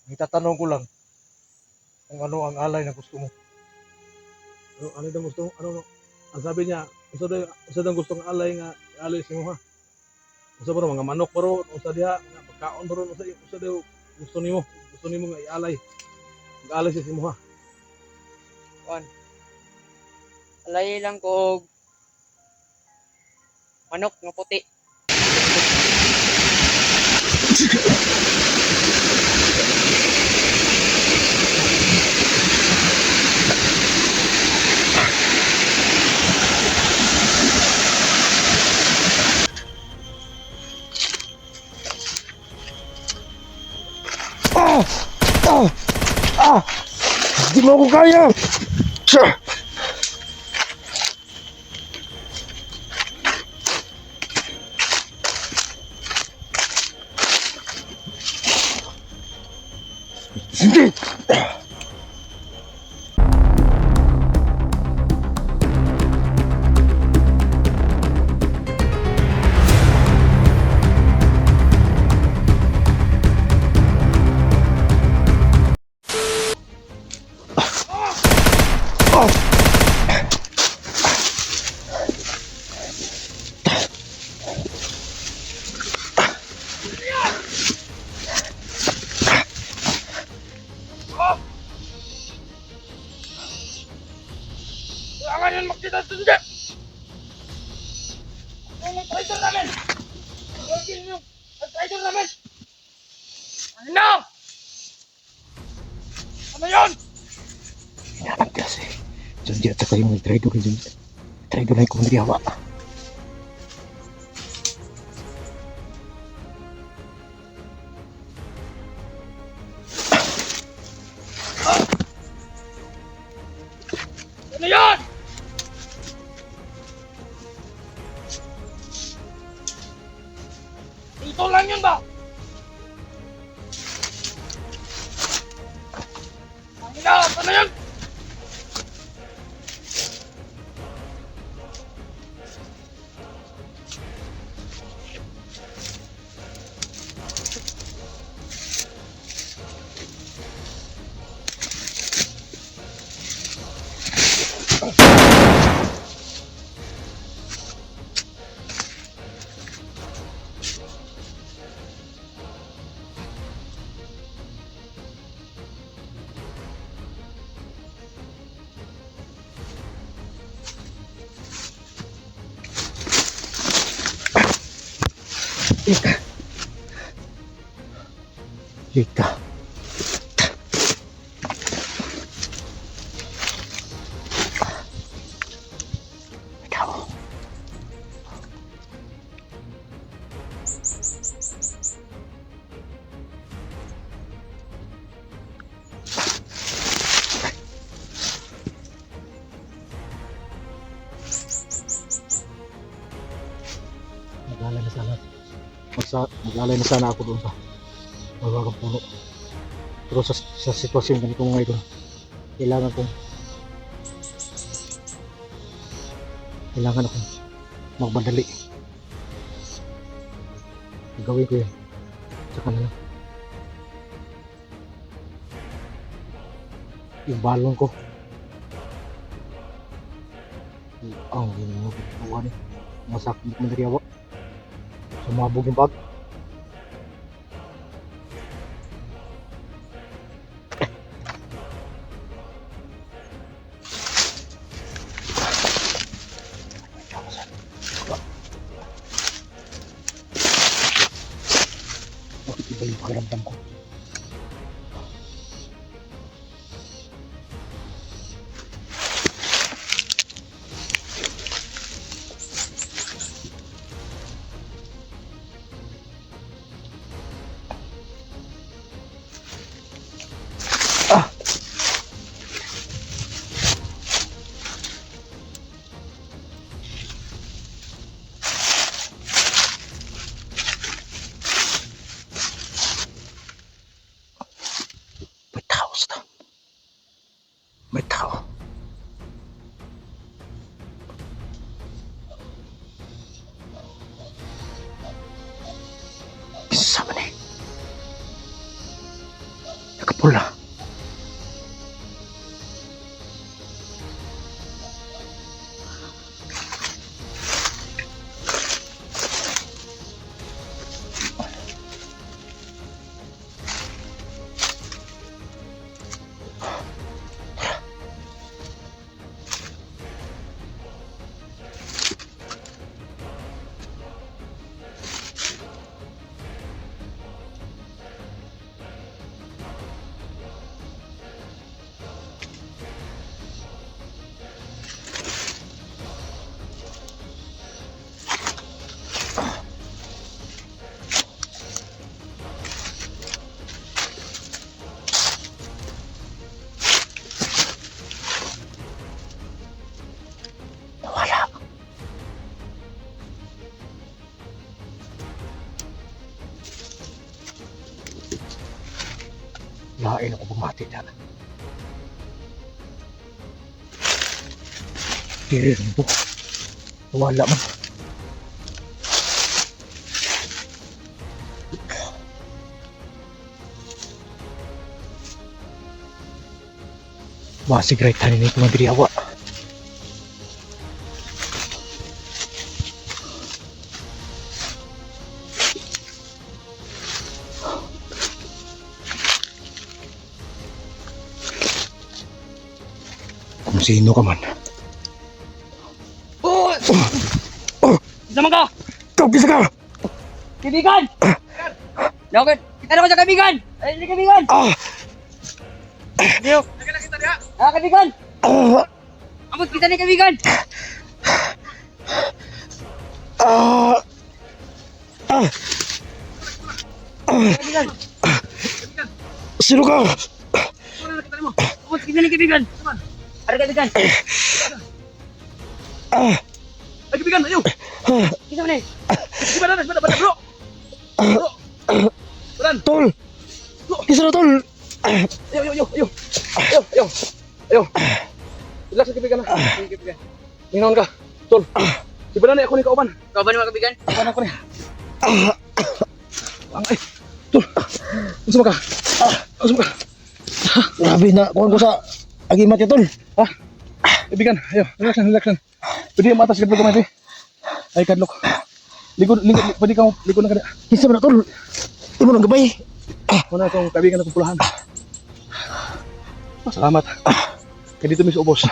Itatanong ko lang kung ano ang alay na gusto mo. Ano daw gusto, ano, ang sabi niya, usa daw gustong alay nga, alay si mo ha. Usa ba mga manok pa ron, usa diha, mga pagkaon pa ron, usa daw gusto nimo nga ialay. Mag-alay si mo ha. Kuan. Alay lang ko og manok nga puti. Hindi mo ako kaya! Siya! Hindi! Kailangan yan magkita sundi! Ano yung traitor namin? Ang traitor namin! Ano? Ano yun? Hinahanap kasi. Diyan at saka yung traitor dyan. Traitor na yung kumariyawa. Ano yun? Dito lang yun ba? Ano yun? Lika. Ikaw. Maglalay na sana. Maglalay na sana ako doon sa mabagang puno. Pero sa sitwasyon ganito ngayon, kailangan akong magmadali. Gawin ko yan sa kanila. Yung balon ko. Ang ginawa ni masakit na nariyawa. Sumabog yung bag. Bakit iba yung pakiramdam ko? Pula. Nawala. Lain ako bumati na. Kirin po. Nawala man. Masig right tanin ni kumandiriyawa. Kung sino ka man. Oh! Isa man ka! Ikaw, kisa ka! Kaibigan! Bakit? Kita na ko sa kaibigan! Ay, hindi kaibigan! Diyo! Nakita niya! Ah, kaibigan! Amot kita ni kaibigan! Kaibigan! Sino ka? Amot kita ni kaibigan! Ada kaibigan! Ay, kaibigan, ayo! Kita mana? Sebentar, bro! Bro! Beran! Tol! Kisa na, tol! Ayo! Relax sa kaibigan na. Mingaon ka. Tol. Si Beran ako ni kauban. Kau ba ni mga kaibigan? Kauban ako ni. Ay, tol. Unsa ka? Unsa ka? Grabe na, kuhan ko sa agimat ya, tol. Ha? Kaibigan, ayo, relax lang. Pwede yung matas kadlok kamay. Ay, kadlok. Ligod, pwede ka ligod na kada. Kisa na, tol. Imo nang gabay. Muna itong kaibigan na pulahan. Salamat. Kaya dito mismo, boss.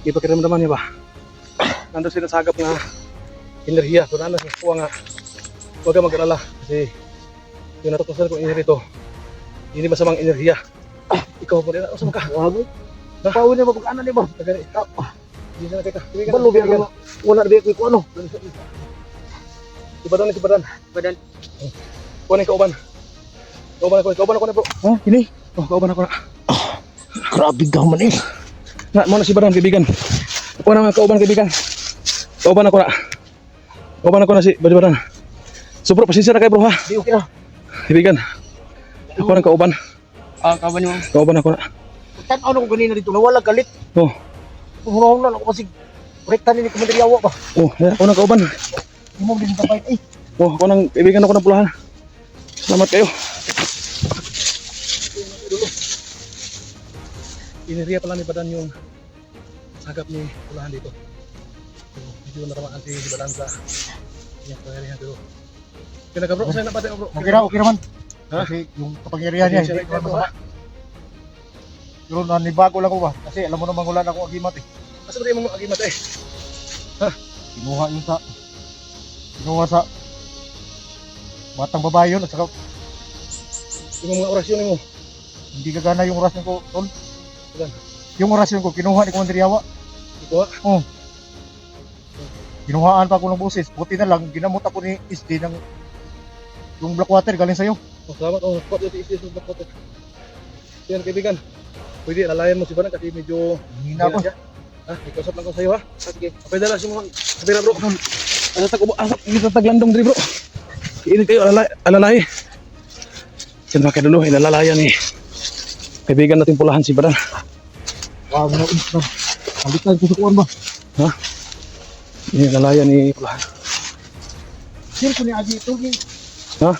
Ipakiramdaman niya ba? Nandun sila sa agap nga enerhiya. So nandun sa kuha nga huwag ka mag-alala. Kasi yung natutusan ko enerhiya ito, hindi masamang enerhiya. Ikaw po rin. Saan ka? Wago. Pawin niya ba? Pag-anan niya ba? Tagari. Hindi na nakita. Balo biya ka. Wala biya ko ano. Si Badan. Badan. Kuha na yung kauban. Kauban ako na bro. Oh, ini. Oh, kauban ako na. Grabe ka man eh. Na, muna si Badan, kaibigan. Ako na mga kauban, kaibigan. Kauban ako na si Badan. So bro, pasensya na kayo bro ha. Di okay na. Kaibigan. Ako na kauban. Ah, kau ba ni mo? Kauban ako na. Tanaw na ko ganina dito. Nawala galit. Oh, Hurong na ako kasi rekta ni kumandiriyawa ba. oh, ako na kauban. Imo din sa bait eh. Oh, ako nang kaibigan ako ng pulahan. Salamat kayo. Iniriya pala ni Badan yung sagap ni pulahan dito. So, medyo natamaan si Badan sa kanyang pangyarihan dito. Kaya ka bro, sa'yo na pati bro. Okay naman. Ha? Kasi yung kapangyarihan niya, Pasensya hindi na ko kayo, naman bro, masama. Pero nanibago lang ko ba? Kasi alam mo naman wala na akong agimat eh. Asa ba yung mga agimat eh? Kinuha sa batang babae yun at saka Yung mga orasyon mo. hindi gagana yung orasyon ko, tol. Ilan? Yung orasyon ko, kinuha ni Kumandiriyawa. Ito ha? Kinuhaan pa ako ng boses. Buti na lang, ginamot ako ni SD ng yung black water galing sa'yo. Oh, salamat. Oh, spot yung tiis yung black water. Yan kaibigan. Pwede alalayan mo si Badan kasi medyo Hina ko. siya. Ha? Ikausap lang ko sa'yo ha? Sige. Apay dala si mga kabira bro. Asa taglandong diri bro. Iinit kayo alalay. Yan mga kadulo, ilalalayan ni kaibigan natin pulahan si Badan. Wow, no, no. Balikan ko sa kuwan ba? Ha? Ilalalayan ni pulahan. Sir, ko ni Agi ito. Ha?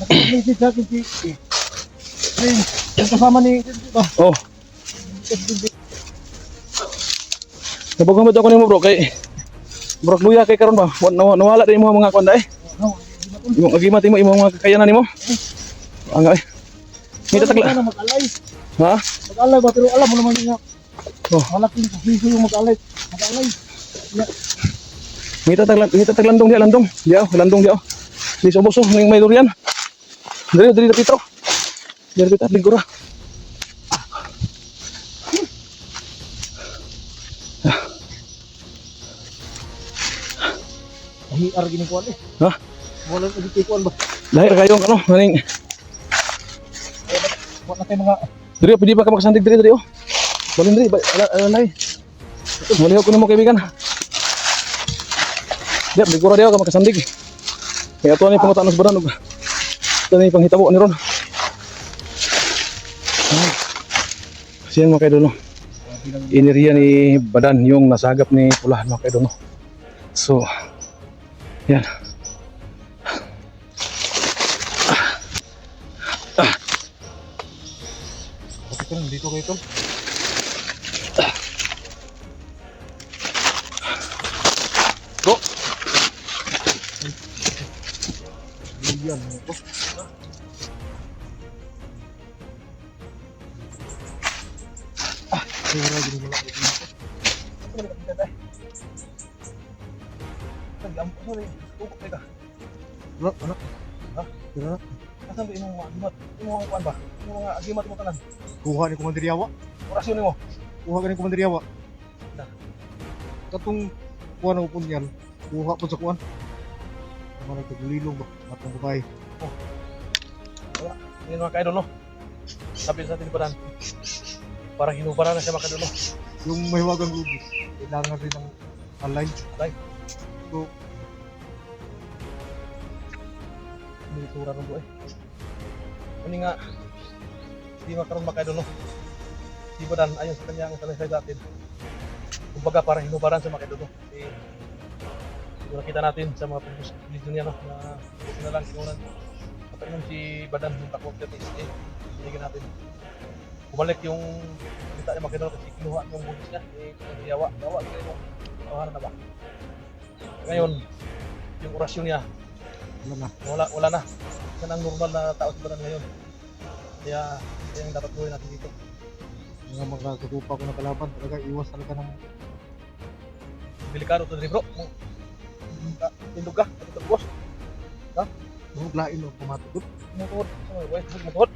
Nakikita sa akin si Yung kasama ni... Oh. Nabagamit ako nimo bro kay bro luya kay karon ba nawala din mo mga kwanda eh. Imong agimat mo imong mga kakayanan nimo. Angay. Mita tagla. Mag-alay. Ha? Mag-alay ba pero alam mo naman niya. Oh. Malaking piso yung mag-alay. Mag-alay. Mita taglandong dia landong. Dia landong dia. Di soboso ning may durian. Diri Petro. Diri Petro ligura. Hiar gini kuan eh. Ha? Wala na dito kuan ba. Lahir kayo ano maning Wala kay mga diri pwede ba ka makasandig diri oh. Balin diri alay. Muli ko nimo kaibigan. Dia ligura dia ka makasandig. Kaya to ni pangutan sa badan og ito ni panghitabo ni ron. Siyan mga kaidono. Ineriya ni badan yung nasagap ni pulahan mga kaidono. So, yan. Ito dito kayo tol. Go. Yan ito. Sira gini wala dito. Ano? Ha? Sira. Asan ba imong mga agimat? Imong mga kuan ba? Imong mga agimat mo tanan. Kuha ni Commander Yawa. Orasyon nimo. Kuha ka ni Commander Yawa. Katong kuha na upon yan. Kuha po sa kuhan. Mga nagtagulilong ba? Matang babae. Yan mga kaidono. Sabi sa atin ni badan. Parang hinubaran na siya mga kaidono. Yung mahiwagang lubi. Kailangan rin ng alay. So, May tura ron eh. Ano nga, hindi makaroon mga kaidono. Si badan ayon sa kanyang salaysay sa atin. Kumbaga parang hinubaran sa mga kaidono. Eh, kung nakita natin sa mga previous video niya no, na buti na lang sinunan. Patayong si badan yung takot natin. Eh, binigyan natin. Bumalik yung kita niya mga kaidono kasi kinuha yung bugis niya. Eh, kung yawa kasi yung tawaran na ba. Ngayon, yung orasyon niya, wala na. Yan ang normal na tao sa badan ngayon. Kaya yung dapat gawin natin dito. mga magkakagupa ko na kalaban. Talaga iwas talaga ng Delikado to diri bro. Tindog ka, ito boss. lain o pumatugot. Motor, wait, motor.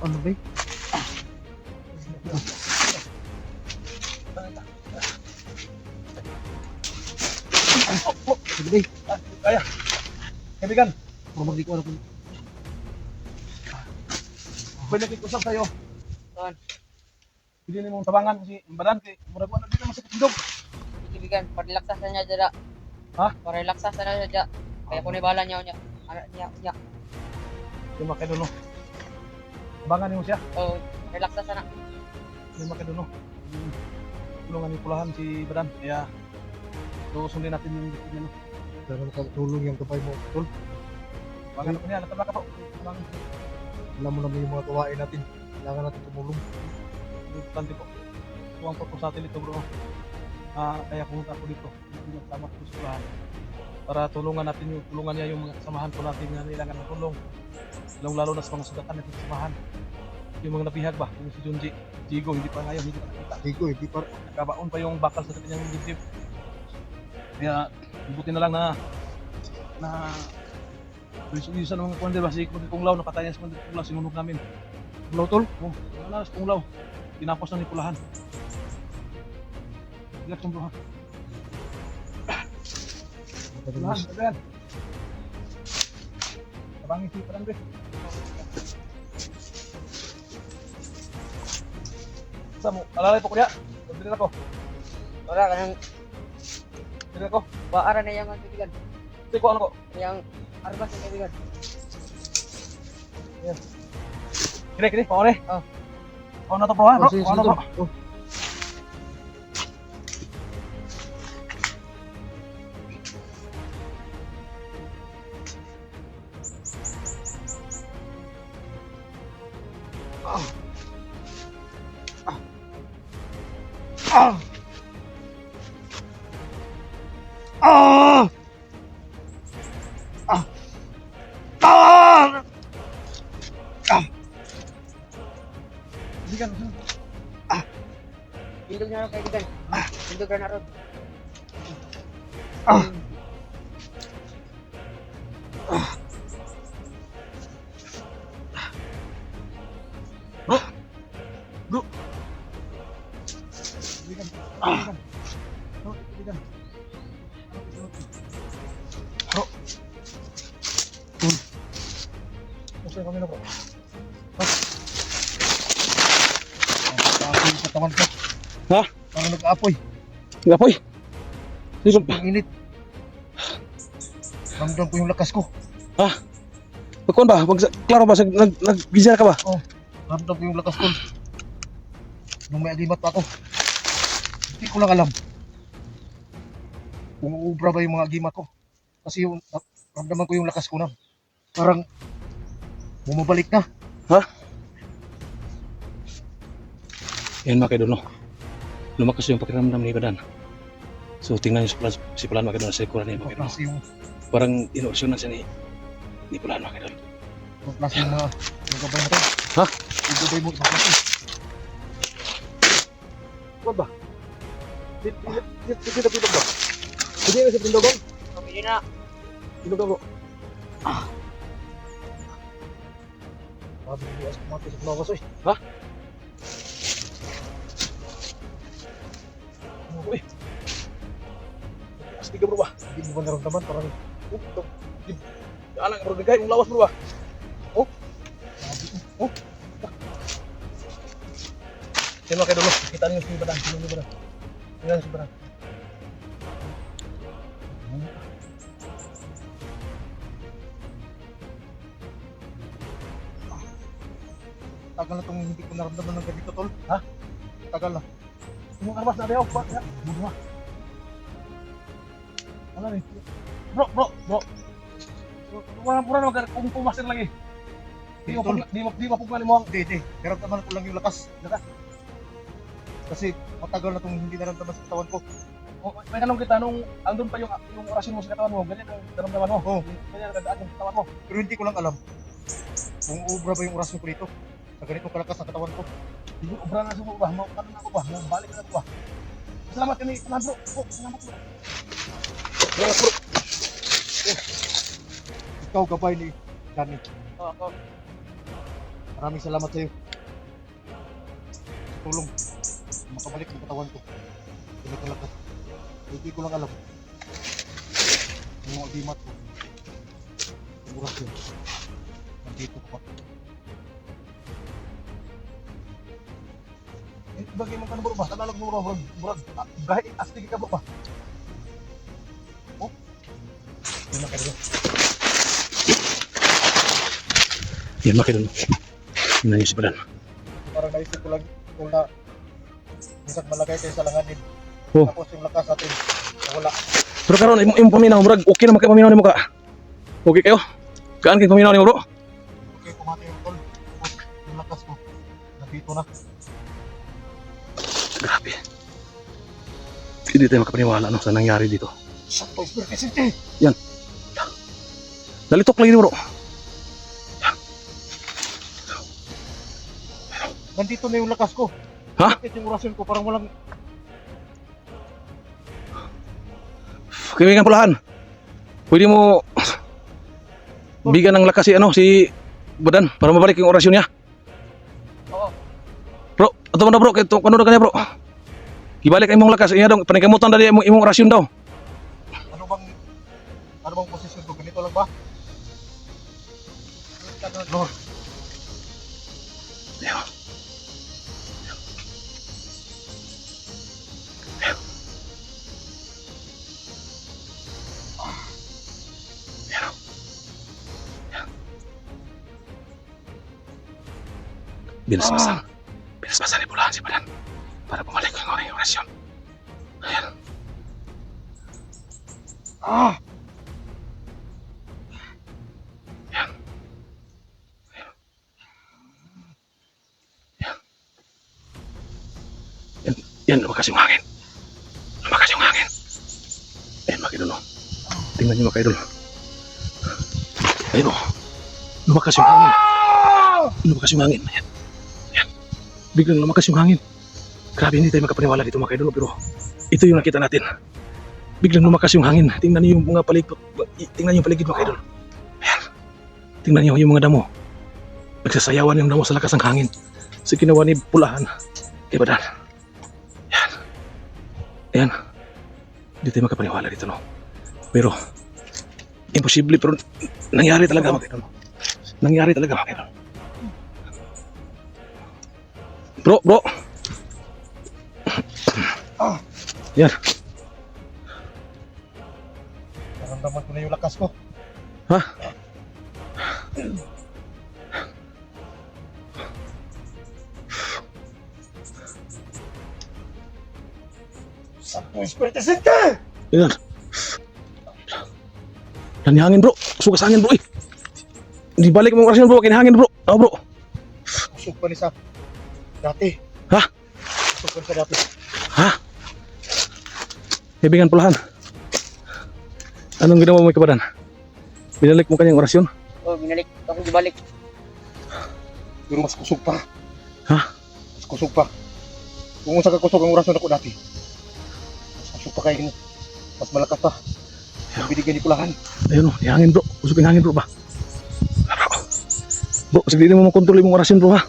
Ano ba? Sige ba? Kaya. Kaibigan, Puro magdi ko ano po. pwede kikusap sa'yo. Saan? Hindi ni mong tabangan kasi badan kay murag wala dito masakit tindog. Kaibigan, parelaksasan niya dyan. Ha? Parelaksasan na niya dyan. Kaya kung nibala niya niya. Ano niya. Yung makiduno. Tabangan mo siya. Oh, relaksasan na. Yung makiduno. Tulungan ni pulahan si badan. Kaya sundin natin yung dito niya. Sana makatulong yung kapay mo. Tol, Tabangan ko niya, natabla ka po. Tabangan. alam mo naman yung mga gawain natin. Kailangan natin tumulong. Importante po. Tuwang po sa atin ito bro. Kaya pumunta ako dito. Hindi tama po sa pulahan. Para tulungan niya yung mga kasamahan po natin na kailangan ng tulong. Lalo na sa mga sugatan natin sa samahan. Yung mga nabihag ba? Yung si Junji, Jigo, hindi pa ngayon, hindi pa nakita. Digo, hindi pa. Nakabaon pa yung bakal sa kanyang dibdib. Kaya, buti na lang na isa ng mga kuwander ba? Si Kung Lao, nakatayan si Kung Lao, sinunog namin. Hello, Tol. Oh, wala si Kung Lao. Tinapos na ni Pulahan. Relax yung bro ha. Pulahan, sabihan. Tabangin si Parang Bes. Sa mo, alalay po ko niya. Dili na ko. Wala ka nang Dili na ko. baara na yung kaibigan. Sige ko ano ko. Yung arbas ng kaibigan. Kini, paone. Oh. Paone na to bro ha, bro. Sige, Paone sige, bro. Tol. Oh. Kaibigan, Tindog na ron kaibigan. Tindog na ron. kaibigan, kaibigan. Bro, kaibigan. Bro. Masaya kami na bro. Nag-aapoy yung katawan ko. Ha? Parang nag-aapoy. Ngapoy. Sige pa. Ang init. Ramdam ko yung lakas ko. Pagkuhan ba? Klaro ba? Nag-gizar ka ba? Ramdam ko yung lakas ko. Nung may agimat pa ako. Hindi ko lang alam kung uubra ba yung mga agimat ko. Kasi yung ramdaman ko yung lakas ko na. Parang bumabalik na. Yan mga kaidol, no? Lumakas yung pakiramdam ni Badan. So tingnan niyo si Pulan mga kaidol sa likuran niya mga kaidol. Klase yung, Parang inosyonan siya ni Pulan mga kaidol. klase yung mga gabay mo to. Ha? Yung gabay mo isang klase. Kuhan ba? Dito ba? Hindi na sa pindogon? Pamili na. Pindogon bro. Sabi ko as kumati sa pulawas oy. Uy. Astig ka bro ba? Hindi mo ba naramdaman parang Alang bro, digay mong lawas bro ba? sino kayo dulo? Kita niyo si Badan. Sino si Badan? Tingnan si Badan. Tagal na itong hindi ko naramdaman ng ganito tol. Ha? Tagal na. Yung armas na dayo, ba? Bunuha. Ano ni? Bro. Pura na kung pumasin lagi. Di mapugmali mo ang Hindi. Naramdaman ko lang yung lakas. Kasi matagal na itong hindi naramdaman sa katawan ko. may tanong kita nung andun pa yung orasyon mo sa katawan mo, ganyan ang naramdaman mo. Oo. Ganyan ang gandaan yung katawan mo. Pero hindi ko lang alam kung ubra ba yung orasyon ko dito. Sa ganitong kalakas na katawan ko. Hindi ko obra na sumo ba? Ano na ako ba? Balik na ako ba? Salamat kami, salamat bro. Salamat bro. Salamat bro. Ikaw gabay ni Johnny. Maraming salamat sa iyo. Sa tulong. Makabalik ang katawan ko. Pinagkalakas. Hindi ko lang alam. Yung agimat ko. Yung orasyon. Nandito ko pa. Bagay mo ka na bro ba? Tagalog mo bro. Gahit astig ka bro ba? Yun na kayo. Yan makita mo. Yun na yung sibalan. Parang naisip ko lang kung na minsan malagay kayo sa langanin. Oh. Tapos yung lakas natin wala. Pero karon yung paminaw murag okay na makay paminaw nimo ka. Okay kayo? Kaan kay paminaw nimo bro? Okay, kumati yung tol. Tapos yung lakas ko nandito na. Grabe. Hindi tayo makapaniwala no, sa nangyari dito. Santo Espiritu Santo. Nalitok lagi bro. Nandito na yung lakas ko. Ha? Bakit yung orasyon ko parang walang Kaibigan Pulahan. Pwede mo bigyan ng lakas si Badan para mabalik yung orasyon niya. Oo. Bro, ato man na bro, kaya kano kanya bro. Ibalik ang imong lakas, iya dong, panikamutan dali imong orasyon daw. ano bang posisyon ko? Ganito lang ba? Lord. Ayun. Binasbasan ni Pulahan si Badan para bumalik ang orasyon. Ayan. Yan, lumakas yung hangin. Lumakas yung hangin. Ayan mga idol. Tingnan nyo mga idol. Ayun o. Lumakas yung hangin. Lumakas yung hangin. Ayan. Ayan. Biglang lumakas yung hangin. Grabe, hindi tayo makapaniwala dito mga idol. Pero ito yung nakita natin. Biglang lumakas yung hangin. Tingnan niyo yung mga paligid. Tingnan niyo yung paligid mga idol. Ayan. Tingnan niyo yung mga damo. Nagsasayawan yung damo sa lakas ng hangin. Sa ginawa ni Pulahan. Kay Badan. Ayan. Ayan. Hindi tayo makapaniwala dito, no? Pero, imposible, pero nangyari talaga mga idol. Nangyari talaga mga idol. Bro. Yan. Naramdaman ko na yung lakas ko. Ha? Santo Espiritu Santo! Yan. Nanihangin bro. Sugas hangin bro eh. Di balik mo orasyon bro. Kinihangin bro. Oh bro. Usog pa ni sa dati. Ha? Usog pa ni sa dati. Ha? Kaibigan Pulahan. Anong ginawa mo kay Badan? Binalik mo kanyang orasyon? Oh, binalik. Ako gibalik. Pero mas kusog pa. Ha? Mas kusog pa. Kung sa kakusog ang orasyon ako dati. Mas kusog pa kayo. Mas malakas pa. Ang binigyan ni Pulahan. Ayun o. Hangin bro. Usugin hangin bro ba? Bro. Bro, sige di mo makontrol yung orasyon bro ha.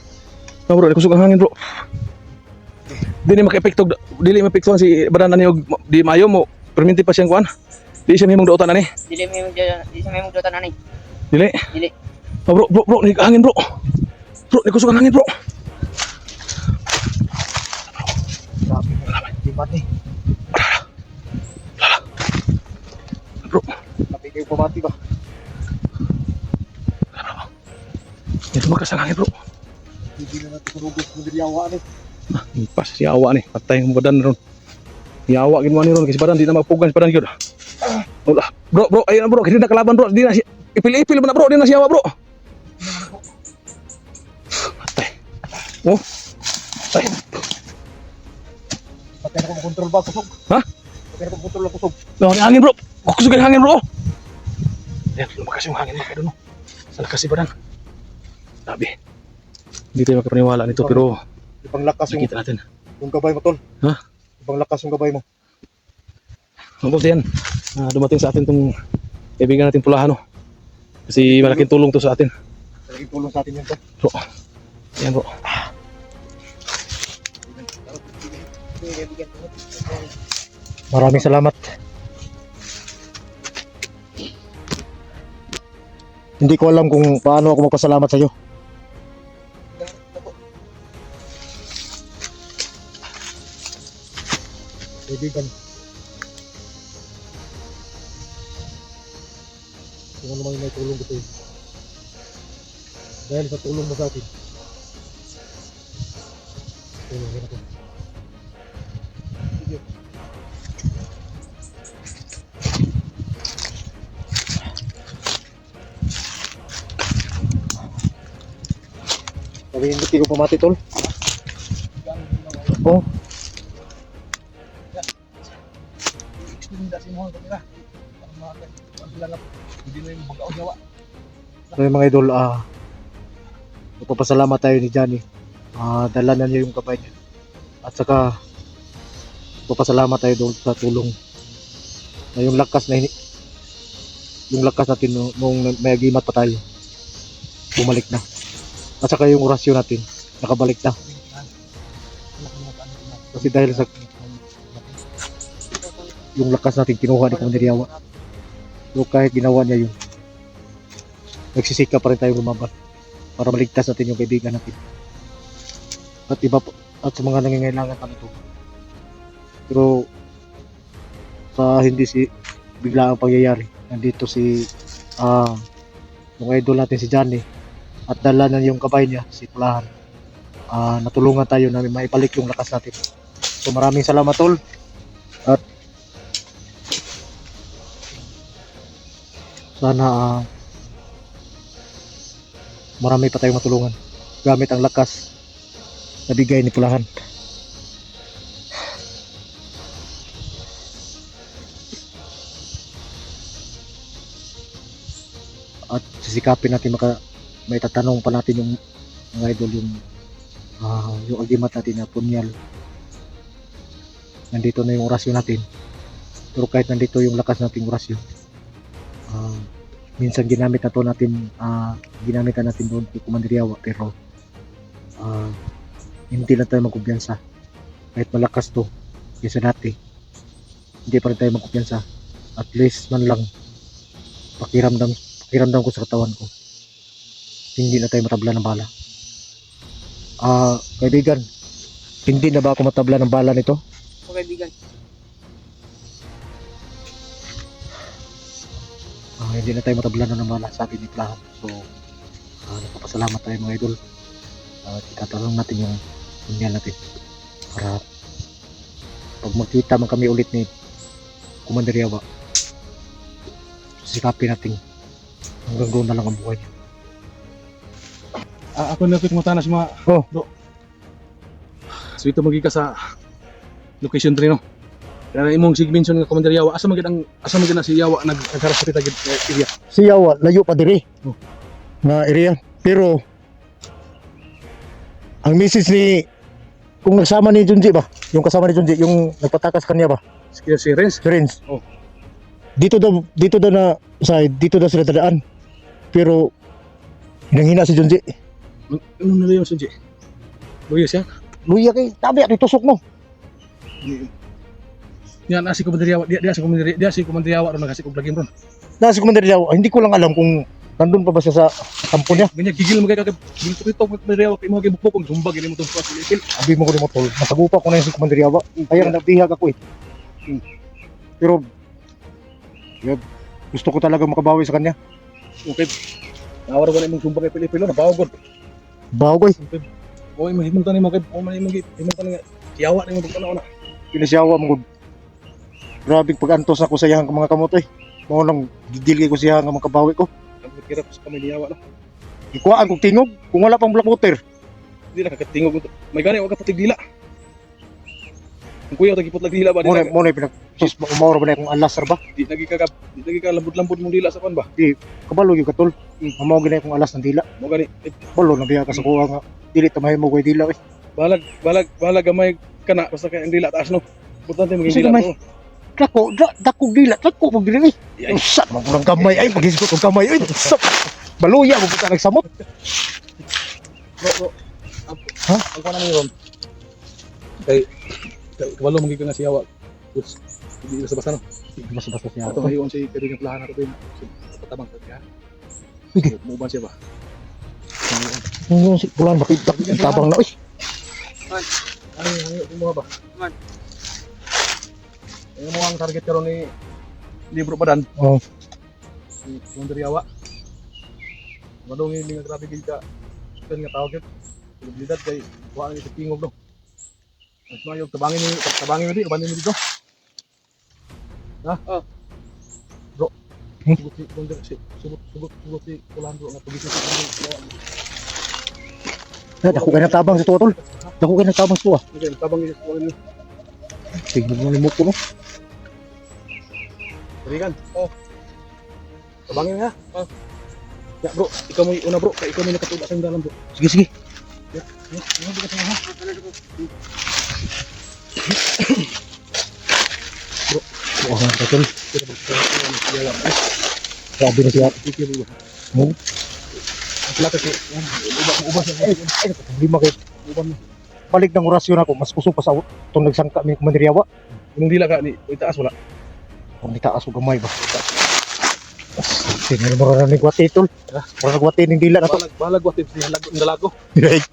No, bro, kusog ang hangin bro. Dili maka-epekto. Dili mapektuhan si Badan na niyo. Di mayo mo. Perminti pa siyang kuhan. Di siya may mong dautan na ni. Dili sa may mugdutan na ni. Dili. Dili. Oh, bro, hangin bro. Bro, kusog ang hangin bro. Grabe. Di mati. Bro. Tapi kayo pumati ba? Ito lumakas ang hangin bro. Hindi na natin kunugos kung diriyawa ni. Pas si awa ni. Patay ang Badan ron. Yawa ginawa ni ron kasi Badan di na mapugan si Badan gyud. Wala. Bro, ayun na bro, hindi na kalaban bro. Di na ipil-ipil mo na bro, di na si awa bro. Patay. Oh. Patay. Patay na ko makontrol ba kusog? Ha? Patay na ko makontrol ang kusog. No, ang hangin bro. Kusog ang hangin bro. Yan, lumakas yung hangin mga no. Sa lakas si Badan. Sabi. Hindi tayo makapaniwala nito pero Ibang lakas yung, nakita natin. yung gabay mo tol. Ha? Ibang lakas yung gabay mo. Mabuti yan. Dumating sa atin itong kaibigan natin Pulahan no. Kasi malaking tulong to sa atin. Talagang tulong sa atin yan tol. Bro. Yan bro. Maraming salamat. Hindi ko alam kung paano ako magpasalamat sa iyo. Kaibigan. Kung ano man may tulong ko sa iyo. Dahil sa tulong mo sa atin. Tulungin ako. Sige. Sabihin hindi ko pamati tol. Oh. So yung mga idol, nagpapasalamat tayo ni Johnny. Dala na niya yung gabay niya. At saka, nagpapasalamat tayo doon sa tulong. Yung lakas natin nung may agimat pa tayo. Bumalik na. At saka yung orasyon natin, nakabalik na. Kasi dahil sa yung lakas natin kinuha ni Kumandiriyawa. So kahit ginawa niya yun, nagsisika pa rin tayo lumaban para maligtas natin yung kaibigan natin. At iba at sa mga nangangailangan pa nito. Pero sa hindi bigla ang pangyayari, nandito si yung idol natin si Johnny at dala na yung kabay niya si Pulahan. Natulungan tayo na maibalik yung lakas natin. So maraming salamat tol. At sana marami pa tayong matulungan gamit ang lakas na bigay ni Pulahan. sisikapin natin may tatanong pa natin yung mga idol yung agimat natin na punyal. Nandito na yung orasyon natin. Pero kahit nandito yung lakas nating orasyon, minsan ginamit na to natin, ginamitan natin doon kay Commander Yawa, pero hindi na tayo magkumpiyansa. Kahit malakas to kaysa dati, hindi pa rin tayo magkumpiyansa. At least man lang pakiramdam ko sa katawan ko, hindi na tayo matabla ng bala. Kaibigan, hindi na ba ako matabla ng bala nito? O kaibigan. Hindi na tayo matabla ng bala sa atin ni Plahan. So nagpapasalamat tayo mga idol. Itatanong natin yung punyal natin para pag magkita man kami ulit ni Commander Yawa, sikapin natin hanggang doon na lang ang buhay niya. Ako na ito kumutana sa mga bro. So ito magika sa location 3 no. Kaya imong sigmension nga Commander Yawa, asa man na si Yawa nagharap sa tagid area. Si Yawa layo pa diri Oh. na area, pero ang message ni kung nagsama ni Junji ba, yung kasama ni Junji, yung nagpatakas kanya ba, Si Renz. si Renz, Oh. dito daw na side, dito daw sila dadaan, pero hinanghina si Junji. Ano na yung Sunji? Luyos yan. Luya kay tabi at tusok mo. Yan si Commander Yawa, dia si Commander Yawa ron nagasik og lagim ron. Na si Commander Yawa, hindi ko lang alam kung nandun pa ba siya sa kampo niya. Ganyan gigil mo kay gigil ko Commander Yawa kay mo kay bukbok og sumbag ini mo tong pasil. Abi mo ko ni motol, nasagupa ko na yung si Commander Yawa. Kaya nabihag ako eh. Pero gusto ko talaga makabawi sa kanya. Okay. Nawara ko na imong sumbag kay Pilipino na bawgod. Bago eh. O imong tani mo kay o man imong tani nga Yawa ni mo tanaw na. Kinisyawa mo. Grabe pag-antos ako sa iyang mga kamotoy. Mao lang gigil ko siya nga makabawi ko. Ang kirap sa kamay ni Yawa no. Ikuhaan kong tingog kung wala pang black water. Di na kakatingog mo. May gani wa ka putig dila. Ang kuya tagipot lag dila ba di Mo na pinag sus umawra ba na akong alas ba? di nagi ka lambot-lambot mong dila sa kan ba. Kabalo yung katol. Mamaw gina akong alas ng dila. Mo gani Balo na biya ka sa kuha nga. Dili ta mahimo ko dila eh. balag gamay kana basta kay ang dila taas no. Importante maging Kasi dila gamay. mo. Dako dila, dako pag dili. Ay. Sat man kurang gamay ay paghisgot og gamay ay. Sat. Baluya mo kita nagsamot. Bro. Ha? Ang kuha namin ron. Kay kabalo magiging nga si Yawa. Ups. Hindi basta-basta no. Basta-basta siya. Ato ngayon si kaibigan plahan nato din. Patabang ka. Sige. Muuban siya ba? Yung si bulan bakit tabang na oy. Ano mo ba? Man. Ano mo ang target karon ni Libro Badan? Oh. Si Commander Yawa. Madong nga grabe gid ka. Ken nga tawag gyud. Posibilidad kay wa ang tingog no. Mas mayo tabangin mo di, ubanin mo dito. Ha? Oh. Bro. Sugot si Commander sugot si Kulando nga tugising si Yawa. Dako kay natabang si Totol. Dako kay natabang si Tuwa. Okay, tabang ni Kulando. Tingnan mo ni mo ko no. Berikan. Oh. Tabangin ha. Oh. Ya bro, ikaw mo una bro, kay ikaw mo nakatuba sa dalam bro. Sige sige. Ano bigat mo ha? Oh, nga Totol. Yawa. Grabe na siya. Sige bro. Hmm? Sila kasi uba siya. Ay, problema kay Uban mo. balik ng orasyon ako, mas kusog pa sa itong nagsangka ni Commander Yawa. Anong dila ka ni itaas wala. Kung di taas o gamay ba? Tingnan mo rin ang nagwati tol. Parang nagwati ng dila na to. Balag what if dalago. Right.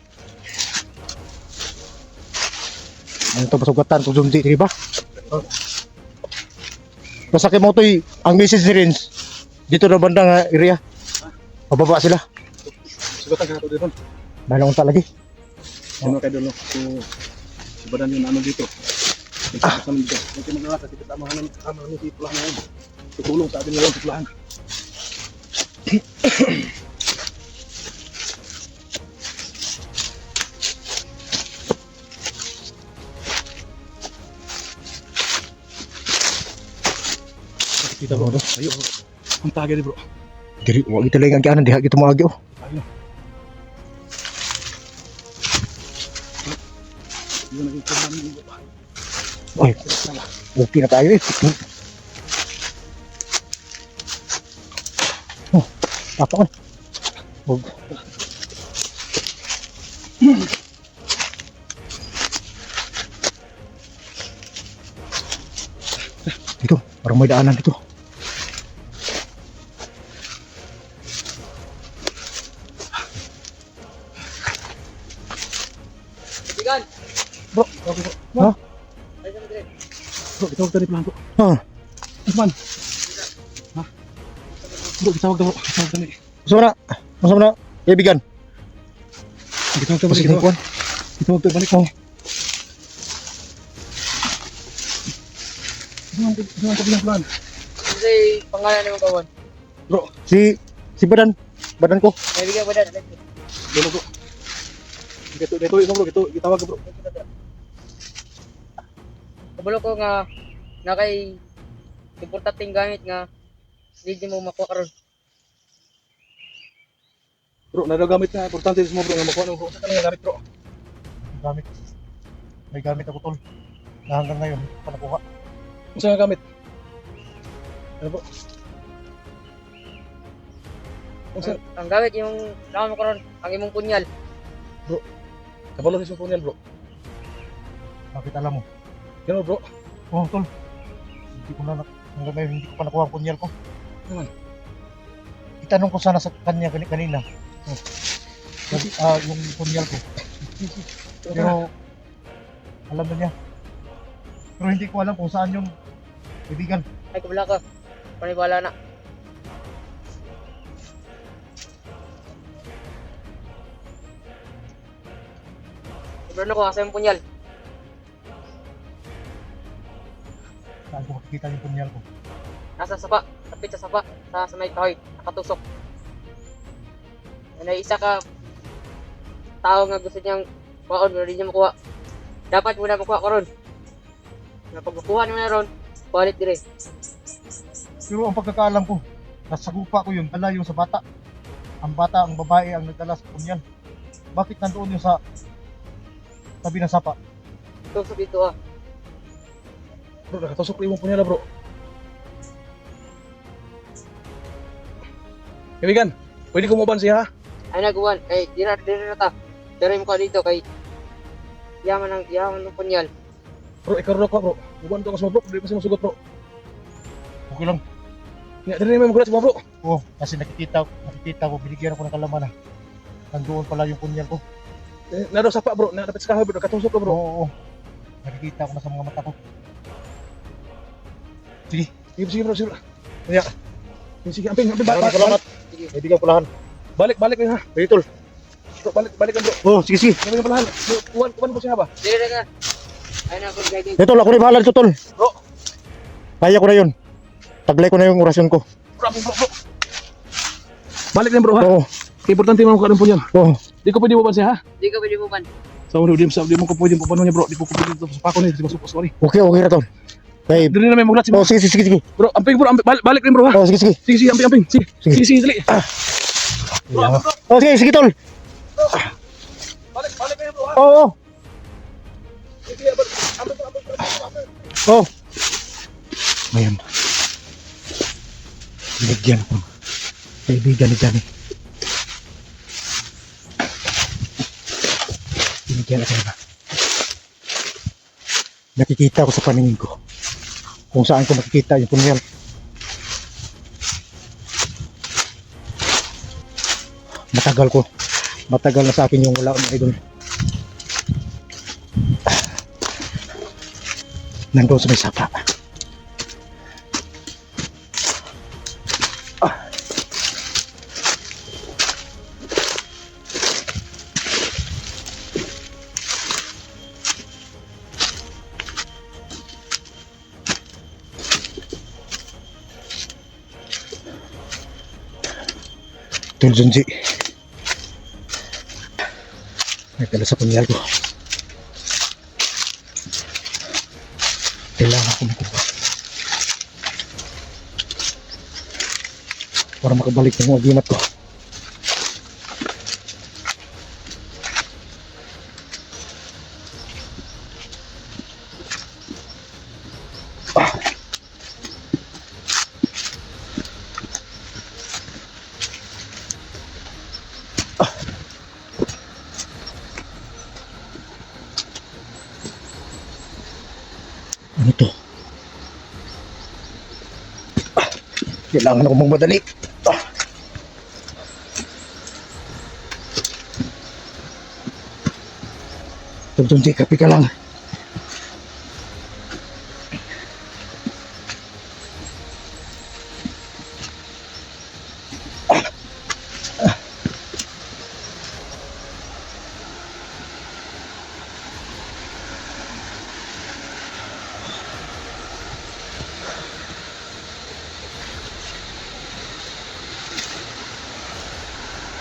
Ano ito pasugatan kung Junji, di ba? Basta kay Motoy, ang message ni Renz, dito na bandang area. Pababa sila. Sugatan ka na to dito. Bahala kong lagi. Ano kay dolo? So si badan yun naman dito. Sa dito. Okay magana kasi kita mahanan ni si Pulahan ngayon. Tutulong sa atin ngayon si Pulahan. Kita bro. Ayo. Ang tagay bro. Diri, wag kita lang ang kianan, diha kita maagi oh. Ayun. Yun naging kurban mo ba? Ay, okay na tayo eh. Oh, tapak kan. Oh. Dito, parang may daanan dito. Kaibigan! Bro, okay bro. Ha? Ay, saan dire? Bro, itawag tadi plan bro. Ha? Usman. Ha? Bro, itawag daw bro. Itawag tadi. Masa mana? Kaibigan. Itawag tadi. Masih kuan. Itawag tadi balik. Oh. Jangan bilang plan. Kasi pangalan ng kawan. Bro, Si badan ko. Kaibigan ba dan? dulu bro. Gitu bro, gitu itawag bro. Kabalo ko nga na kay importanteng gamit nga hindi mo makuha karon. Bro, nado gamit na importante sa mga bro nga makuha ng bro. Sa kanang gamit bro. Gamit. May gamit ako tol. Na hanggang ngayon, hindi ko pa nakuha. Unsa nga gamit? Ano bro? Unsa? Ang gamit yung naman mo karon, ang imong punyal. Kabalo sa punyal bro. Bakit alam mo? Yan bro. Oo, tol. Hindi ko na, hanggang ngayon, hindi ko pa nakuha ang punyal ko. Naman. Itanong ko sana sa kanya kanina. Yung punyal ko. Pero, alam na niya. Pero hindi ko alam kung saan yung kaibigan. Ay kabala ka. Panibala na. Sobrang ako asa yung punyal. Saan ko makikita yung punyal ko? Nasa sapa, tapit sa sapa, sa may kahoy, nakatusok. May isa ka tao nga gusto niyang kuhaon, pero hindi niya makuha. Dapat muna makuha ko ron. Pag makuha niyo na ron, balik dire. Pero ang pagkakaalam ko, nasa gupa ko yun, dala yung sa bata. Ang bata, ang babae ang nagdala sa punyal. Bakit nandoon yung sa tabi ng sapa? Tusok dito ah. Bro, nakatusok rin yung punyal bro. Kaibigan, pwede ko maban siya ha? Ay naguwan, kay di na ta. Pero yung mukha dito kay yaman ng punyal. Bro, ikaw rin ako bro. Maban to ako sa mga bro, hindi pa siya masugot bro. Okay lang. Nga, din may magulat sa mga bro. Oo, kasi nakikita ko, binigyan ako ng kalaman na nandoon pala yung punyal ko. Nado sa pa bro, nadapit sa kahoy bro, nakatusok ko bro. Oo. Nakikita ko na sa mga mata ko. Sige bro, sige bro. Kaya, sige, amping, Maraming salamat. Sige. Kaibigan ko lahan. balik lang ha. Hey, tol. Bro, balik lang bro. Oh, sige. Balik lang bro. Kuwan po siya ba? Dire na ka. Ay na ako guiding. Tol, ako na bahala dito, tol. Bro. Kaya ko na yun. Taglay ko na yung orasyon ko. Bro. Balik lang bro ha. Oo. Importante mo ko po yan. Oo. Di ko pwede mo ba siya ha? Di ka pwede mo ban. Di mo ko pwede mo niya bro. Di ko pwede sa pako niya. Di ko sorry. Okay na, tol. Okay. Dili na may mulat si bro. Oh, sige. Bro, amping bro, balik lang bro ha. Oh, sige. Sige, amping. Sige, dali. Bro. Oh, sige, tol. Balik lang bro ha. Oo. Sige, amping. Oh. Ngayon. Binigyan ko. Kaibigan ni Johnny. Binigyan ako na. Nakikita ko sa paningin ko kung saan ko makikita yung punyal. Matagal na sa akin yung wala mga idol. Nandoon sa may sapa. Tol Junji, nagdala sa punyal ko. Kailangan ko makuha. para makabalik ng mga ginat ko. Ano to? Kailangan ako magmadali. Tuntunti, kapi ka lang.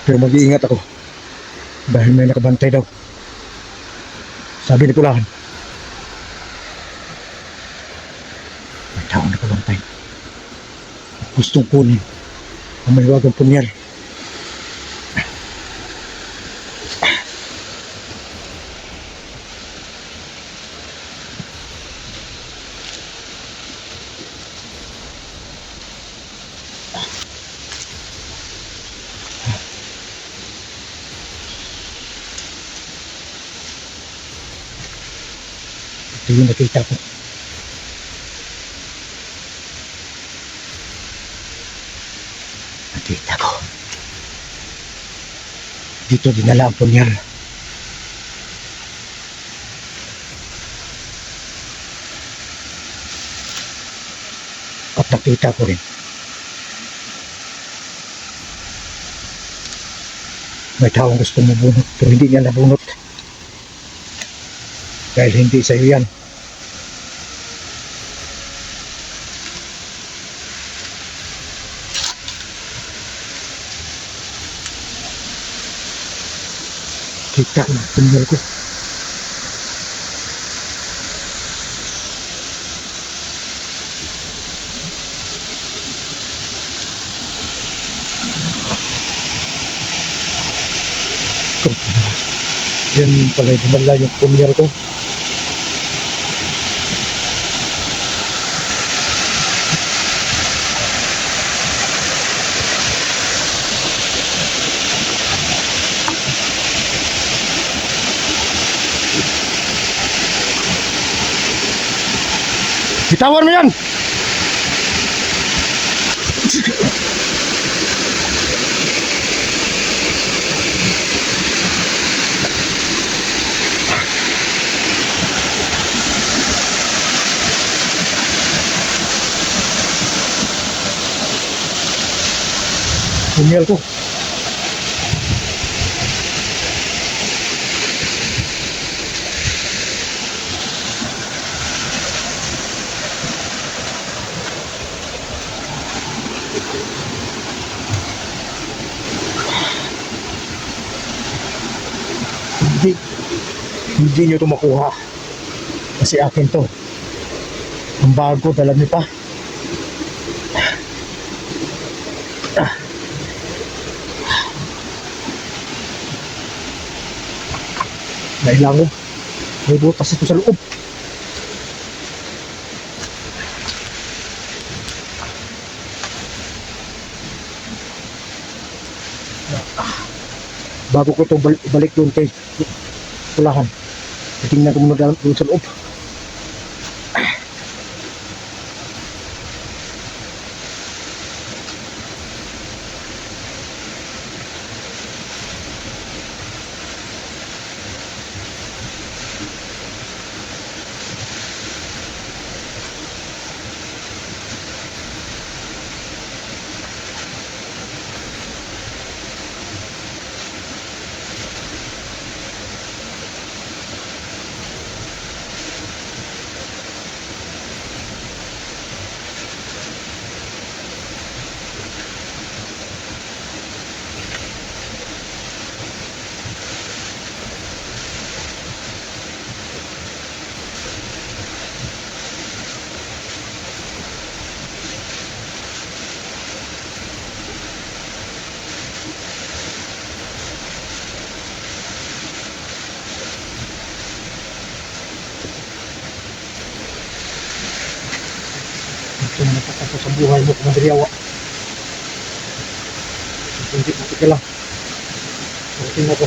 Pero mag-iingat ako dahil may nakabantay daw. Sabi ni Pulahan, may tao nakabantay. Gustong kunin ang may wagang punyal. Ito yung nakita ko. Nakita ko. Dito dinala ang punyal. At nakita ko rin. May taong gusto mabunot pero hindi niya nabunot. Dahil hindi sa iyo yan. Kita na punyal ko. Yan pala yung dinala yung punyal ko. Bitawan mo yan! Punyal ko. Hindi nyo ito makuha kasi akin to. Ang bago, dala nyo pa. Nailango, may butas ito sa loob. Bago ko ito balik doon kay Pulahan, tingnan ko muna doon sa loob. Tapos sa buhay mo kung mandiriyawa. Hindi natin ka lang. Marating na ko.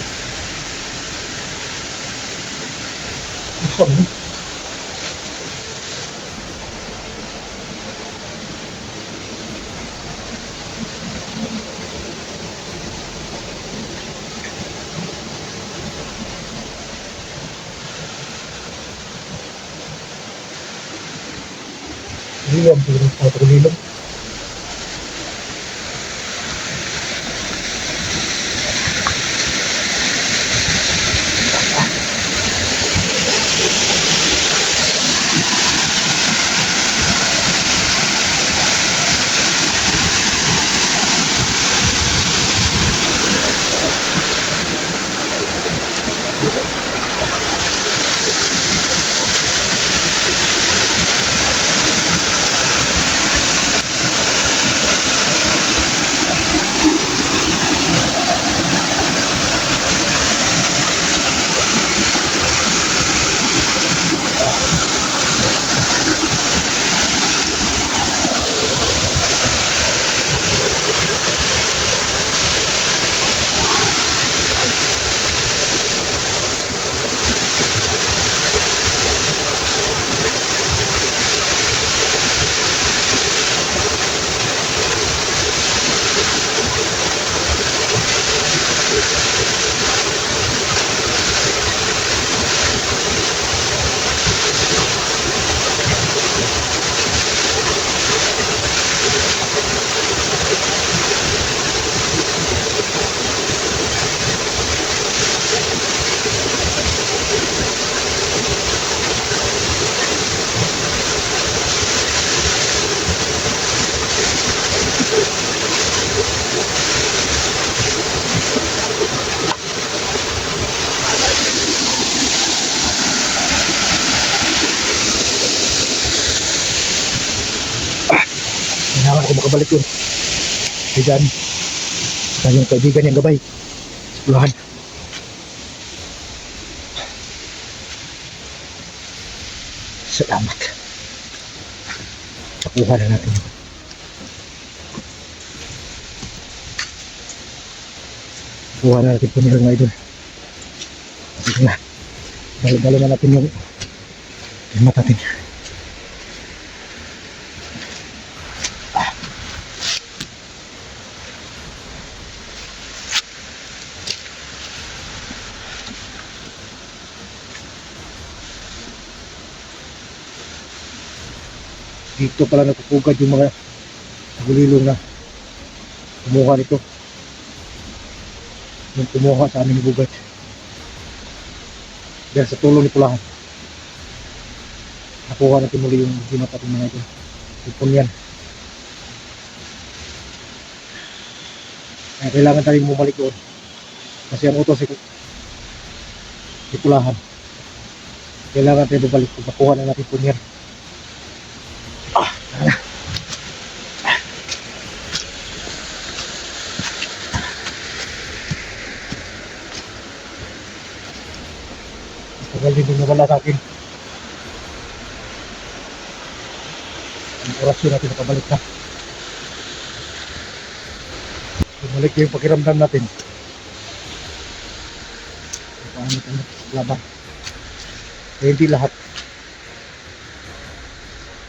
Lilam, turun sa lilam. Kailangan ko makabalik yun. Kailan? Sa yung kaibigan niyang gabay. Pulahan. Salamat. Nakuha na natin yun. Nakuha na natin po nila mga idol. Sige na. Dalo-dalo na natin yung mata natin. Dito pala napupugad yung mga gulilong na kumuha nito. Yung kumuha sa aming bugad. Dahil sa tulong ni Pulahan. Nakuha natin muli yung ginata ng mga ito. Ipon yan. Kaya kailangan tayong bumalik doon. Kasi ang utos ni Pulahan. Kailangan tayo bumalik kung nakuha na natin ipon yan. Tagal din nawala sa akin. Ang orasyon natin nakabalik na. Bumalik yung pakiramdam natin. Paano tayo laban. Kaya hindi lahat.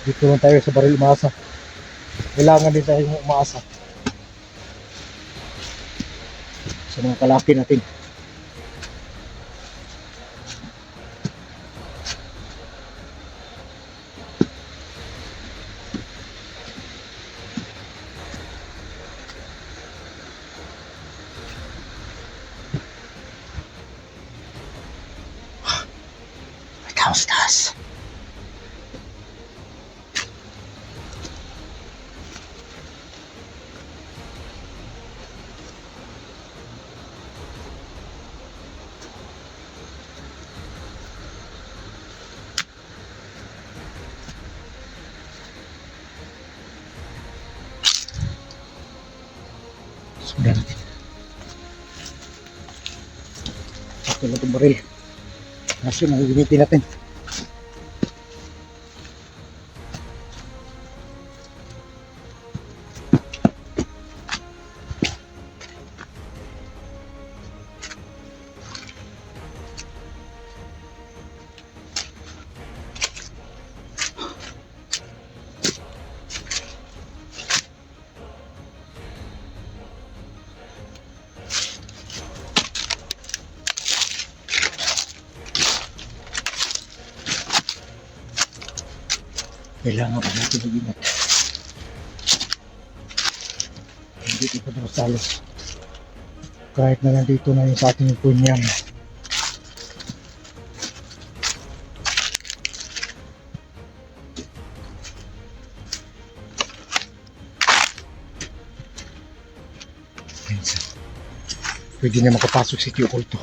Dito lang tayo sa baril umaasa. Kailangan din tayo umaasa sa mga kalaki natin. Taos-taos. Sundan natin. Ito na itong baril. Kasi magigimitin natin. Kailangan pa natin mag-ingat. Hindi ito na masalos. Kahit na nandito na yung sa ating punyang. Minsan, pwede na makapasok si Tio Kulto.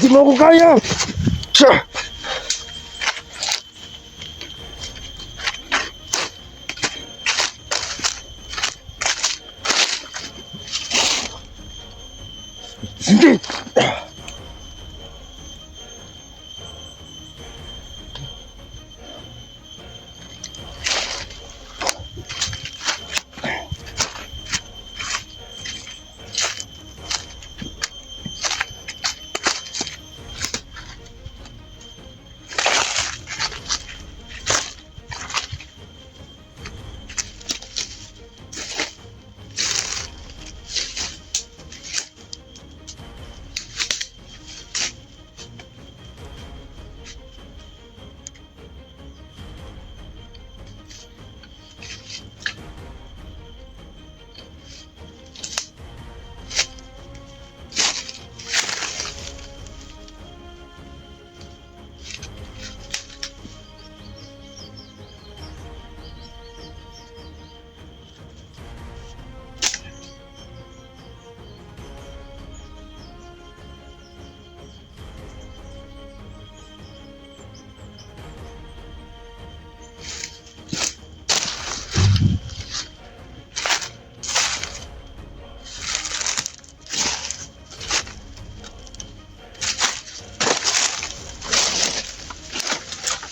Hindi mo ako kaya! Hindi!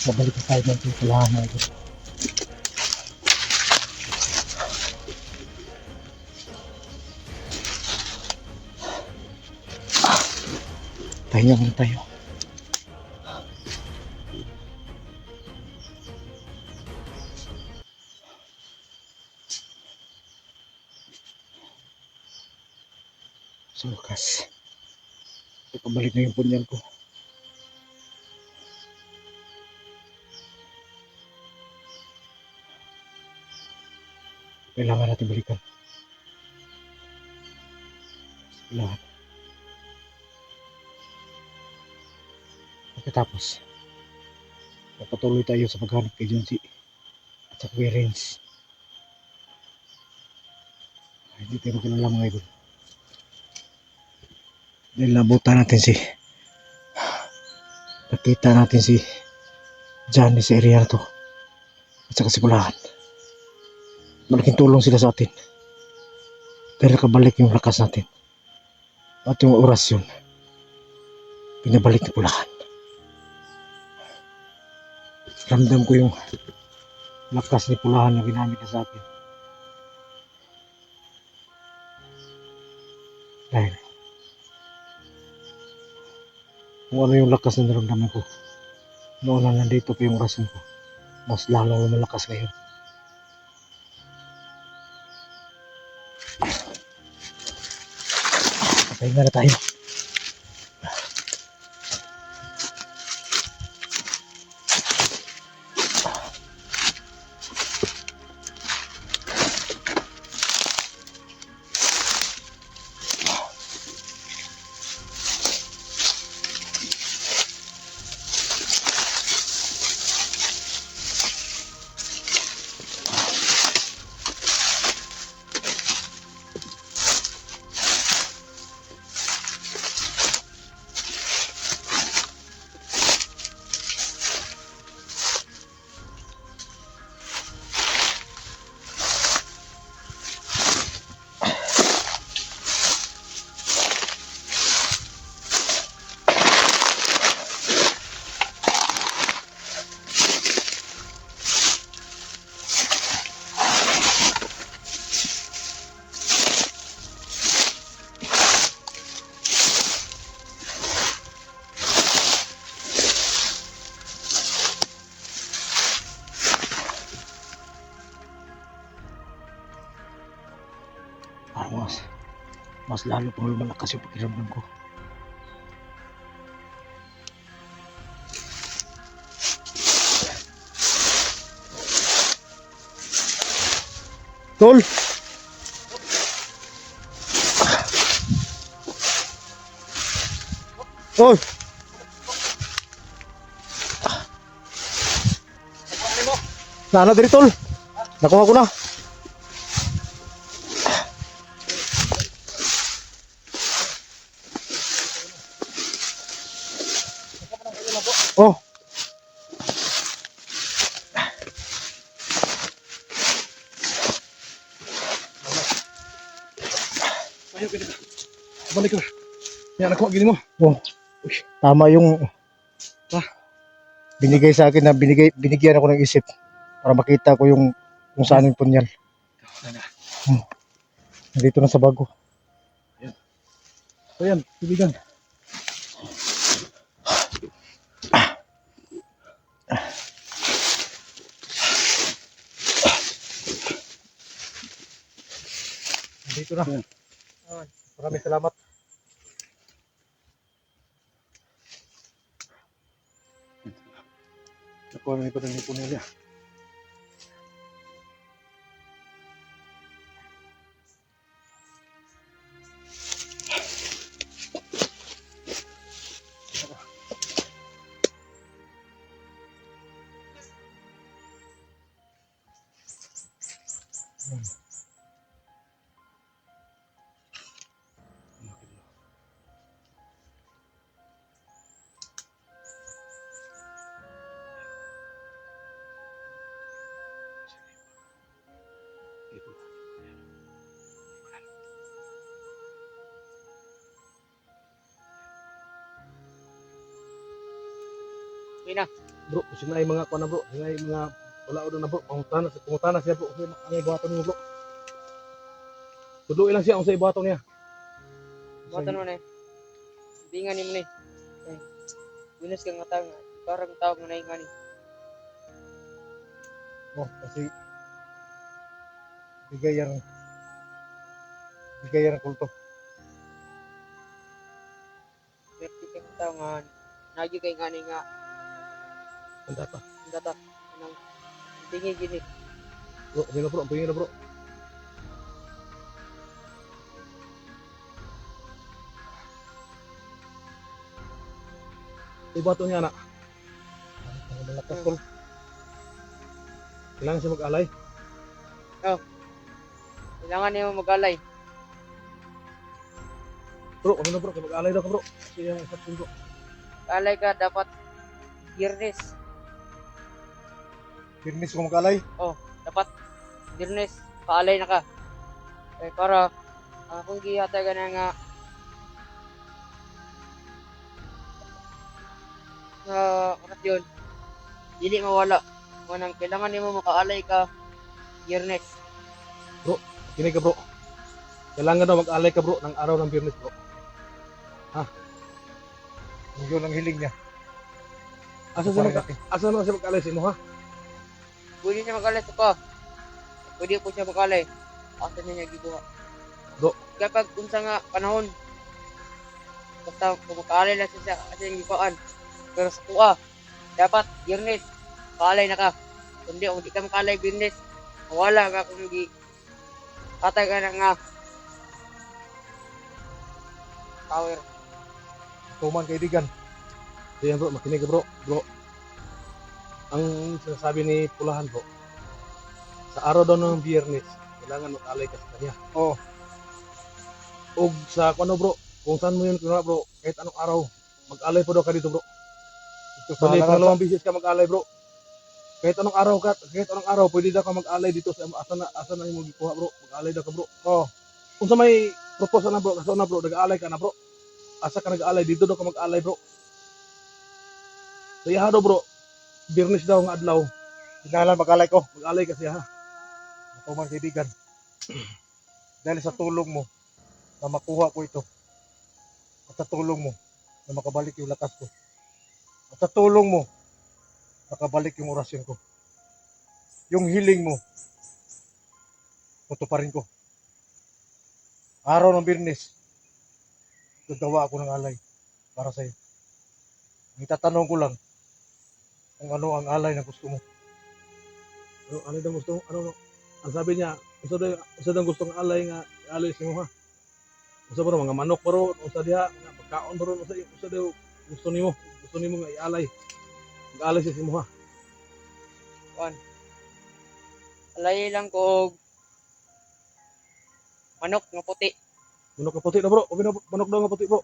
Babalik na tayo ng kailangan natin. Pahinga muna tayo. Sa wakas, pabalik na yung punyal ko. Kailangan natin balikan. Kailangan. Pagkatapos, papatuloy tayo sa paghanap kay Junsi at sa Kuya Renz. Hindi tayo magkalala mga idol. Dahil nabutan natin nakita natin si Johnny sa area na to at saka si Pulahan. Malaking tulong sila sa atin dahil nakabalik yung lakas natin at yung orasyon pinabalik ni Pulahan. Ramdam ko yung lakas ni Pulahan na ginamit na sa atin dahil kung ano yung lakas na naramdaman ko noon na nandito pa yung orasyon ko, mas lalong lumalakas ngayon. Pahinga na tayo. mas lalo pang lumalakas yung pakiramdam ko. Tol! Oy! Nana diri tol. Nakuha ko na. Oh. Ayo gini. Balik na. Yan ako gini mo. Oh. Tama yung binigay sa akin na binigyan ako ng isip para makita ko yung kung saan yung punyal. Nandito na sa bago. So yan, kaibigan. Dito na. Maraming salamat. Nakuha na ipatang ni Punilya. Okay na. Bro, kasi na yung mga kuha na bro. Kasi na yung mga wala o na bro. Pangunta na siya bro. Kasi ang ibaton mo bro. Tuduin lang siya kung sa ibaton niya. Buhatan mo na eh. Bingan ni mo na eh. Binas kang matang. Parang tawag mo na yung ngani. Oh, kasi bigay yang kulto. Pero di kang tawangan. Nagi kay ngani nga. Ang data. Ang data. Anong tingin gini. Bro, okay na bro. Ang pingin na bro. Ibaton niya na. Ang malakas tol. Kailangan siya mag-alay. Kailangan niyo mag-alay. Bro, ano na bro? Mag-alay daw ka bro. Kasi yung isang bro. Alay ka dapat Biyernes. Birnis ko mag-alay. Dapat Biyernes. Paalay na ka. Okay, para kung gihata ka na nga oras yun, dili mawala. Manang kailangan nimo makaalay ka Biyernes. Kinig ka bro. Kailangan daw mag-alay ka bro ng araw ng Biyernes bro. Yun ang hiling niya. Asa na siya mag-alay sa imo ha? Pwede siya mag-alay sa ka. Pwede po siya mag-alay. Asa niya giguha. Bro. Kapag unsa nga panahon, basta kung mag-alay lang siya sa yung gikuhaan. Pero sa kuha, dapat Biyernes, paalay na ka. Kundi kung di ka makaalay Biyernes, wala ka kung di atay ka na nga power. Tuman kaibigan. So yan bro, makinig ka bro. Bro, ang sinasabi ni Pulahan bro, sa araw daw ng Biyernes, kailangan mag-alay ka sa kanya. Oh, O sa ano bro, kung saan mo yun bro, kahit anong araw, mag-alay po daw ka dito bro. ito sa Bali, halangan pangalawang bisis ka mag-alay bro. Kahit anong araw, pwede daw ka mag-alay dito sa asa na yung gikuha bro. Mag-alay daw ka bro. Oh, Kung sa may proposal na bro, kaso na bro, nag-alay ka na bro. Asa ka nag-alay, dito daw ka mag-alay bro. Sa iha daw bro, Biyernes daw nga adlaw, Hinalan mag-alay ko. mag-alay ka siya ha. Tuman kaibigan. Dahil sa tulong mo na makuha ko ito. At sa tulong mo na makabalik yung lakas ko. At sa tulong mo, makabalik yung orasyon ko. Yung hiling mo, tutuparin ko. Araw ng Biyernes, gagawa ako ng alay para sa'yo. Itatanong ko lang kung ano ang alay na gusto mo. Ano daw gusto, ang sabi niya, usa daw gusto ng alay nga alay sa imo ha. Usa ba mga manok baro, usa diha nga pagkaon baro, usa daw gusto nimo nga ialay. Mag-alay sa imo ha. Kuan. Alay lang ko og manok nga puti. Manok na puti na bro, okay na manok daw nga puti bro.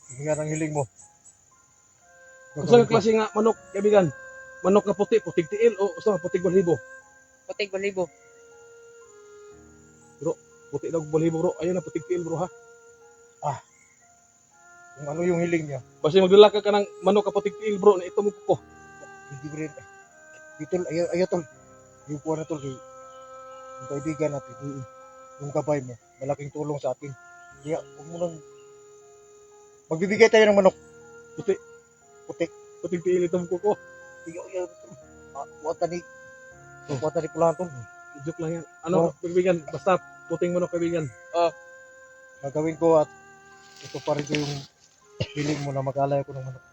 Sige nga ang hiling mo. Usa nga klase nga manok kaibigan? Manok nga puti, putig tiil o usa putig balhibo? Puti balibo. Puti daw balhibo bro. Ayun na putig tiil bro ha. Kung ano yung hiling niya. Basta magdala ka ng manok ka putig tiil bro, na ito mo ko. Hindi ko rin. Tol, ayaw tol. Yung kuha na tol. Yung kaibigan natin. Yung gabay mo. Malaking tulong sa atin. Kaya huwag mo nang... Magbibigay tayo ng manok. Putig tiil ito mo ko. Ayaw tol. Kuwata ni Pulahan tol. Joke lang yan. Ano kaibigan? Basta puting manok kaibigan. Gagawin ko at ito pa rin ko yung hiling mo na mag-alay ako ng manok.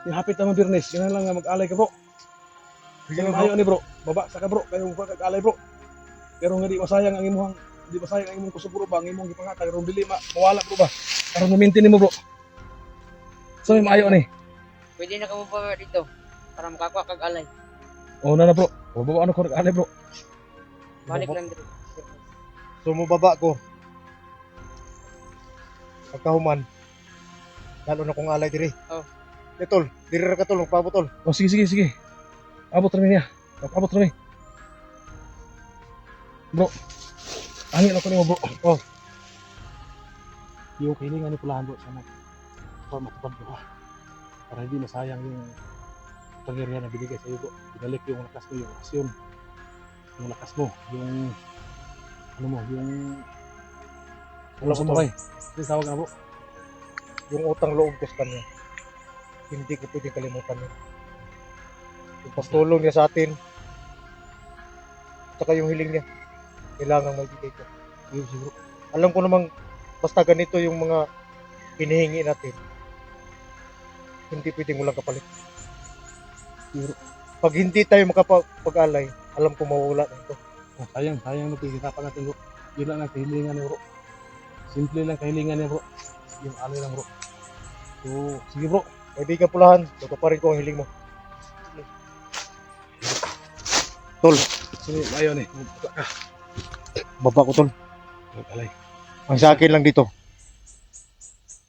Hapit naman Birnes, ganun lang nga mag-alay ka bro. Sige Ayaw bro. ayaw ni bro. Baba sa ka bro, kayo mag-alay bro. Pero nga di masayang ang imong kusog bro ba, ang imong gipangata karon dili mawala bro ba. Para ma-maintain nimo bro. So may maayo ni. Pwede na ka mo pa dito para makakuha kag alay. Oh na bro. Baba ano ko nag-alay bro. Balik lang dito. So mababa ko. Pagkahuman. Lalo na kung alay diri. Oh. Tol, diri ra ka tol, pabot tol. Oh sige. Abot rami niya. Abot rami. Bro. Angin ako nimo bro. Oh. Yung kailangan ni Pulahan bro sana. Para matupad bro. Para hindi masayang yung pangyarihan na binigay sa iyo bro. Binalik yung lakas mo, yung aksyon. Yung lakas mo, yung ano mo, yung Wala ko sumuray. Yung tawag na bro. Yung utang loob ko sa kanya. Hindi ko pwedeng kalimutan yun. Yung pagtulong niya sa atin. At saka yung hiling niya. Kailangan maibigay ko. Yun si bro. Alam ko namang basta ganito yung mga hinihingi natin. Hindi pwedeng walang kapalit. Bro. Pag hindi tayo makapag-alay, alam ko mawawala na ito. Oh, sayang napihirapan natin bro. Yun lang ang kahilingan niya bro. Simple lang kahilingan niya bro. Yung alay lang bro. So, sige bro. Kaibigan Pulahan, ito pa rin ko ang hiling mo. Tol, Sige, ayaw ni. baba ko tol. Alay. Ang sa akin lang dito.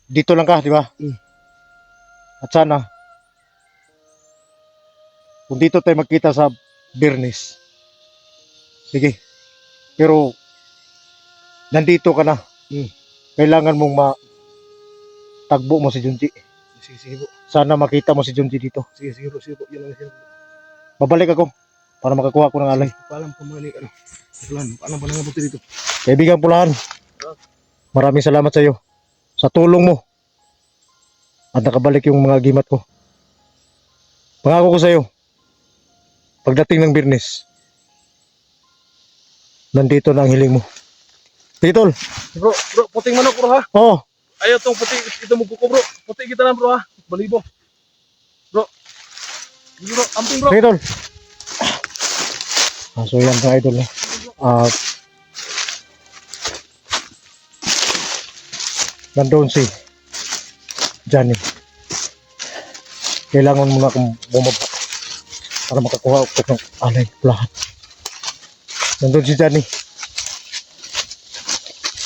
Dito lang ka, di ba? At sana, kung dito tayo magkita sa Birnes, sige. Pero, nandito ka na. Kailangan mong tagbo mo si Junji. Sige bro. Sana makita mo si Junji dito. Sige bro. Yun lang siya. Babalik ako para makakuha ko ng alay. Paalam ko muna ano. Paalam pa lang buti dito. Kaibigan Pulahan, maraming salamat sa iyo sa tulong mo at nakabalik yung mga gimat ko. Pangako ko sa iyo, pagdating ng Birnes, nandito na ang hiling mo. Sige tol. Bro, puting manok bro ha. Oh, Ayaw tong puti, ito mo kuko bro. Puti kita lang bro ha. Balibo. Bro. Sige bro, amping bro. sige tol. So yan mga idol. Nandun si Johnny. Kailangan mo na akong bumaba para makakuha ako ng alay Pulahan. Nandun si Johnny.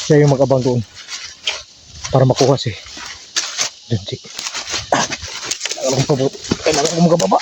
Siya yung mag-abang doon para makuha si Junji. Kailangan ko magababa.